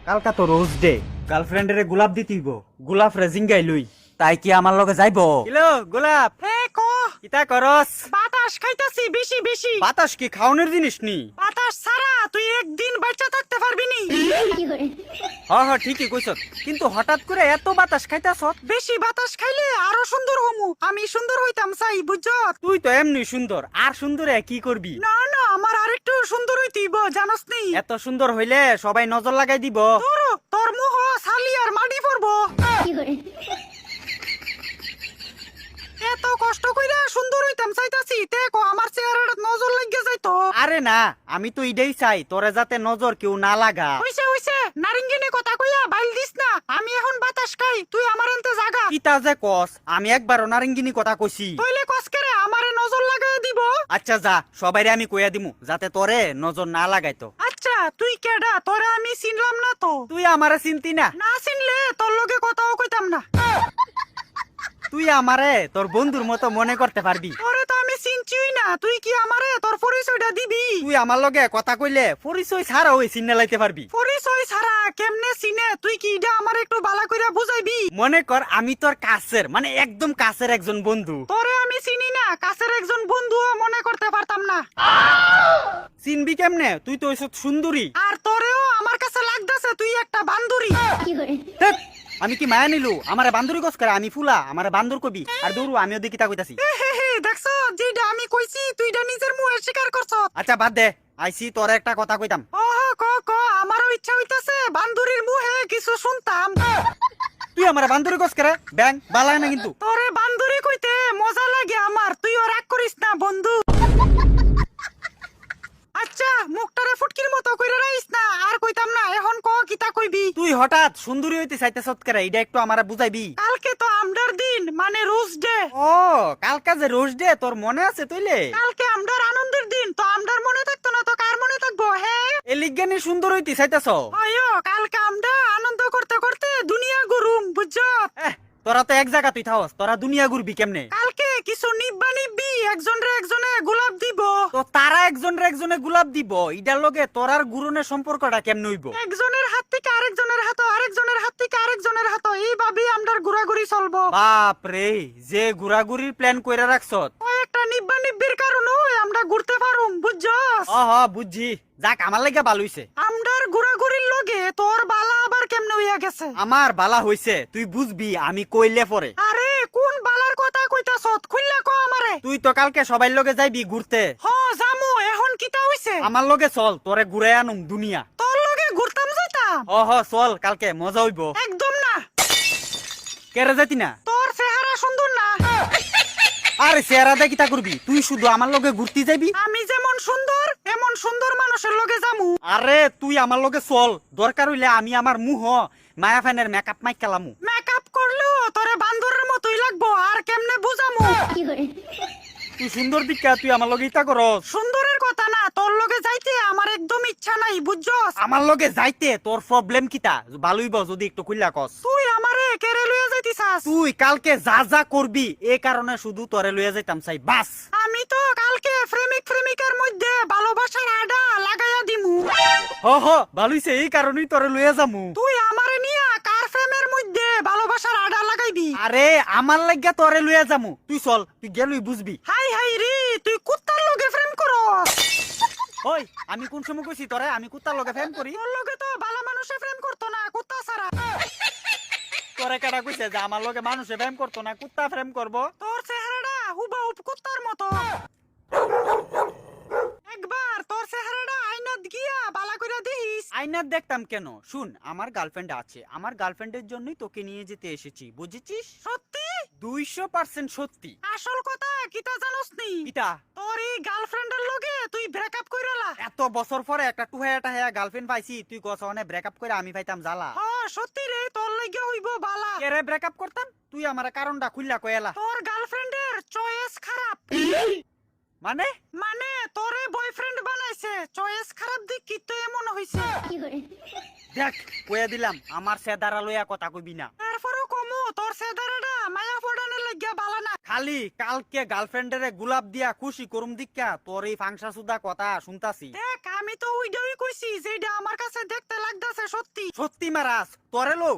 কালকা তো rose day, গার্লফ্রেন্ডেরে গোলাপ দিতিব, গোলাপ রে জিঙ্গাই লই, তাই কি আমার লগে যাইব? কিলো গোলাপ হে ক কিতা করস? বাতাস খাইতাছি বেশি বেশি। বাতাস কি খাওনের জিনিস নি? বাতাস ছাড়া তুই একদিন বাচ্চা থাকতে পারবি নি। হ ঠিকই কইছ, কিন্তু হঠাৎ করে এত বাতাস খাইতাছ? বেশি বাতাস খাইলে আরো সুন্দর হমু, আমি সুন্দর হইতাম চাই বুঝছত। তুই তো এমনি সুন্দর, আর সুন্দরে কি করবি? না না, আমার আরেকটু সুন্দর হইতিব জানোস নি। এত সুন্দর হইলে সবাই নজর লাগাই দিব। তোর মুহ ছালি আর মাটি পড়বো। এত কষ্ট কইরা সুন্দর হইতাম চাইতাছি, তে কো আমার চেহারাটা নজর লাগিয়ে যাইতো। আরে না, আমি তো ইডাই চাই তোরে যাতে নজর কেউ না লাগা। হইছে নারিঙ্গিনে কথা কইয়া বাইল দিস না। আমি এখন বাতাস খাই, তুই আমার আনতে জাগা। কিতা যে কস, আমি একবার নারিঙ্গিনী কথা কইছি। তইলে কসকেরে আমারে নজর লাগাই দিব। আচ্ছা যা, সবাইরে আমি কইয়া দিমু যাতে তোরে নজর না লাগাইতো। আচ্ছা তুই কেডা, তোরে আমি চিনলাম না তো। তুই আমারে চিনতি না? না চিনলে তোর লগে কথাও কইতাম না। তুই আমারে তোর বন্ধুর মতো মনে করতে পারবি? তোরে তো আমি চিনছিই না, তুই কি আমারে তোর পরিচয়টা দিবি? তুই আমার লগে কথা কইলে পরিচয় ছাড়া ওই চিনে লাইতে পারবি। পরিচয় ছাড়া কেমনে চিনে, তুই কি এটা আমার একটু বালা কইরা বুঝাইবি? মনে কর আমি তোর কাছের, মানে একদম কাছের একজন বন্ধু। তোরে আমি চিনি না, কাছের একজন বন্ধুও মনে করতে পারতাম না। চিনবি কেমনে? তুই তো ওইসব সুন্দরী। আর তোরেও আমার কাছে লাগতাছে তুই একটা বান্দুরি। ধ্যাৎ, আমি কি মায়া নিলু? আমারে বান্দুরি কস করে? আমি ফুলা, আমারে বান্দর কবি। আর দৌড়ু, আমিও দেখি তা কইতাছি। দেখছো যেটা আমি কইছি তুইটা নিজের মুখে স্বীকার করছ। আচ্ছা বাদ দে, আইসি তোর একটা কথা কইতাম। ক আমারও ইচ্ছা হইতাছে বান্দুরির মুখে কিছু শুনতাম। তুই আমারে বান্দুরি কস করে? ব্যাং বালায় না কিন্তু। তোরে বান্দুরি কইতে মজা লাগে আমার, তুইও রাগ করিস না বন্ধু। আচ্ছা মুখটারে ফুটকির মতো কইরা রাইস না, আর কইতাম না, এখন ক কিতা কইবি? তুই হঠাৎ সুন্দরী হইতে চাইতেছত করে, এটা একটু আমারে বুঝাইবি? কালকে তো আমডার দিন, মানে রোজ ডে। ও কালকা যে রোজ ডে, তোর মনে আছে তইলে? কালকে আমডার আনন্দের দিন, তো আমডার মনে থাকতো না তো কার মনে থাকবো? হ্যাঁ এ লিজ্ঞানী সুন্দর হইতে চাইতেছ? আয়ো কালকে আমরা আনন্দ করতে করতে দুনিয়া ঘুরুম বুঝছত। তোরা তো এক জায়গা তুই থাকস, তোরা দুনিয়া ঘুরবি কেমনে? কালকে কিছু নিব্বা নিব্বি একজনে একজনে গোলাপ দিব। তো তারা একজনে গোলাপ দিব, ইডার লগে তোরার গুরনের সম্পর্কটা কেমনে হইব? একজনের হাত থেকে আরেকজনের হাত, আরেকজনের হাত থেকে আরেকজনের হাত, এইভাবেই আমরা ঘোরাঘুরি চলবো। বাপ রে, যে ঘুরাঘুরির প্ল্যান কইরা রাখছত। একটা নিব্বা নিব্বির কারণে আমরা ঘুরতে পারুম বুঝছস। বুঝছি, যাক আমার লাগা ভালো হইছে। আমরার ঘোরাঘুরির লগে তোর বালা আবার কেমনে হইয়া গেছে? আমার বালা হইছে, তুই বুঝবি আমি কইলে পরে। আরে কোন বালার কথা কইতাছত, খুললা ক আমারে। তুই তো কালকে সবাই লগে যাইবি ঘুরতে। জামু, এখন কিতা হইছে? আমার লগে চল, তোরে ঘুরে আনুম দুনিয়া। তোর লগে ঘুরতাম যাইতাম? চল, কালকে মজা হইব। একদম না। কেরে যাইতি না? তোর চেহারা সুন্দর না। আরে চেহারা দেখি তা করবি, তুই শুধু আমার লগে ঘুরতে যাইবি। আমি যেমন সুন্দর এমন সুন্দর মানুষের লগে যামু। আরে তুই আমার লগে চল, দরকার হইলে আমি আমার মুহ মায়া ফ্যানের মেকআপ মাইক কালামু। মেকআপ করলেও তোরে বান্দরের মতোই লাগবো, আর কেমনে বুঝামু? তুই সুন্দর দিকা, তুই আমার লগে ইতা করস। সুন্দরের কথা না, তোর লগে যাইতে আমার একদম ইচ্ছা নাই বুঝছস। আমার লগে যাইতে তোর প্রবলেম কিতা? ভালোইব যদি একটু কইলা কস। তুই আমারে কেড়ে লইয়া যাইতিছাস। তুই কালকে যা যা করবি এই কারণে শুধু তোরে লইয়া যাইতাম চাই, বাস। আমি তো কালকে প্রেমিক প্রেমিকার মধ্যে ভালোবাসার আডা লাগাইয়া দিমু। ভালো হইছে, এই কারণেই তোরে লইয়া যামু। তুই আমারে নিয়া কার প্রেমের মধ্যে ভালোবাসার আডা লাগাইবি? আরে আমার লাগিয়া তোরে লইয়া যামু, তুই চল, তুই গেলই বুঝবি। হাই হাই রে, তুই কুত্তার লগে প্রেম করস? ওই আমি কোন সময় কইছি তোরে আমি কুত্তার লগে প্রেম করি? তোর লগে তো ভালো মানুষে প্রেম করতো না, কুত্তা ছাড়া। তোরে কেডা কইছে যে আমার লগে মানুষে প্রেম করতো না, কুত্তা প্রেম করবো? তোর চেহারাটা হুবাহুব কুত্তার মতো। একবার তোর চেহারাটা আয়নাত গিয়া বালা কইরা দেখিস। আয়নার দেখতাম কেন? শুন, আমার গার্লফ্রেন্ড আছে, আমার গার্লফ্রেন্ডের জন্যই তোকে নিয়ে যেতে এসেছি, বুঝেছিস? সত্যি? 200% সত্যি। আসল কথা কিতা জানোস নি? কিতা? তোর এই গার্লফ্রেন্ডের লগে তুই ব্রেকআপ কইরালা। এত বছর পরে একটা টুহায়া গার্লফ্রেন্ড পাইছি, তুই কস অনে ব্রেকআপ করে আমি পাইতাম জ্বালা। সত্যি রে, তোর লাগি হইব বালা। কেরে ব্রেকআপ করতাম? তুই আমার কারণটা খুললা কইলা। তোর গার্লফ্রেন্ডের চয়েস খারাপ। মানে? মানে তোরে বয়ফ্রেন্ড বানাইছে, চয়েস খারাপ দিক কি তো এমন হইছে? দেখ কইয়া দিলাম, আমার সেদারা লইয়া কথা কইবি না। এরপরও কমু তোর সেদারাটা মায়া পড়ানোর লাগিয়া বালা না। খালি কালকে গার্লফ্রেন্ডেরে গোলাপ দিয়া খুশি করুম দিক্কা তোর এই ফাংশা সুদা কথা শুনতাছি। দেখ আমি তো ওইটাই কইছি যেটা আমার কাছে দেখতে লাগতাছে সত্যি। সত্যি মারাস তোরে লো